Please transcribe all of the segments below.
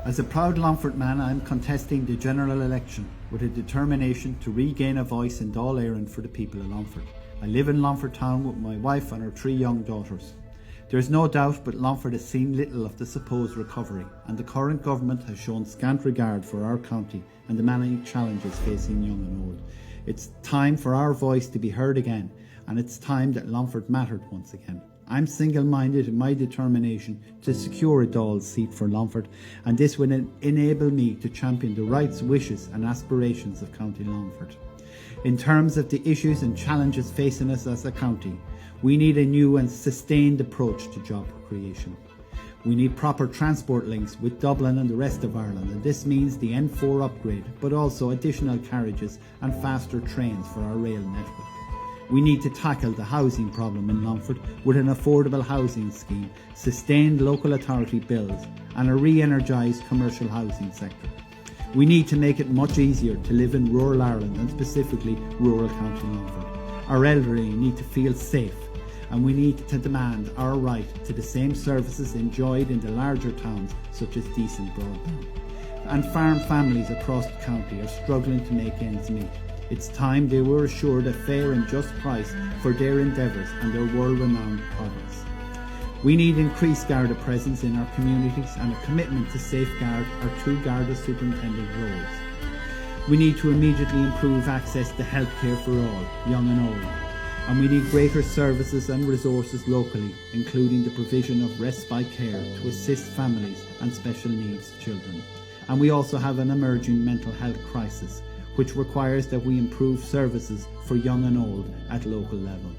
As a proud Longford man, I am contesting the general election with a determination to regain a voice in Dáil Éireann for the people of Longford. I live in Longford town with my wife and our 3 young daughters. There is no doubt but Longford has seen little of the supposed recovery, and the current government has shown scant regard for our county and the many challenges facing young and old. It's time for our voice to be heard again, and it's time that Longford mattered once again. I'm single-minded in my determination to secure a Dáil seat for Longford, and this will enable me to champion the rights, wishes and aspirations of County Longford. In terms of the issues and challenges facing us as a county, we need a new and sustained approach to job creation. We need proper transport links with Dublin and the rest of Ireland, and this means the N4 upgrade, but also additional carriages and faster trains for our rail network. We need to tackle the housing problem in Longford with an affordable housing scheme, sustained local authority bills and a re-energised commercial housing sector. We need to make it much easier to live in rural Ireland and specifically rural County Longford. Our elderly need to feel safe, and we need to demand our right to the same services enjoyed in the larger towns, such as decent broadband. And farm families across the county are struggling to make ends meet. It's time they were assured a fair and just price for their endeavours and their world-renowned products. We need increased Garda presence in our communities and a commitment to safeguard our 2 Garda superintendent roles. We need to immediately improve access to healthcare for all, young and old. And we need greater services and resources locally, including the provision of respite care to assist families and special needs children. And we also have an emerging mental health crisis, which requires that we improve services for young and old at local level.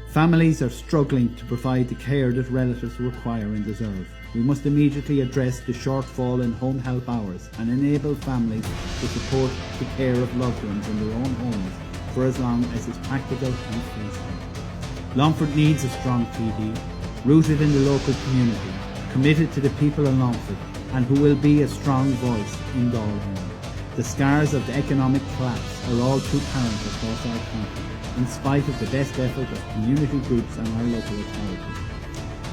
Families are struggling to provide the care that relatives require and deserve. We must immediately address the shortfall in home help hours and enable families to support the care of loved ones in their own homes for as long as is practical and feasible. Longford needs a strong TD, rooted in the local community, committed to the people of Longford, and who will be a strong voice in Dáil Éireann. The scars of the economic collapse are all too apparent across our country, in spite of the best effort of community groups and our local authorities.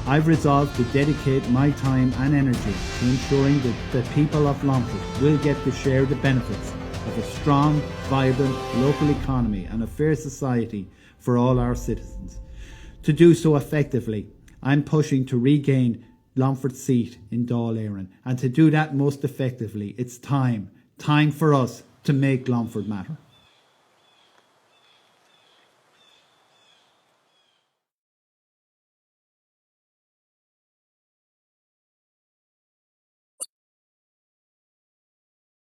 I've resolved to dedicate my time and energy to ensuring that the people of Longford will get to share the benefits of a strong, vibrant local economy and a fair society for all our citizens. To do so effectively, I'm pushing to regain Longford's seat in Dáil Éireann, and to do that most effectively, it's time for us to make Longford matter.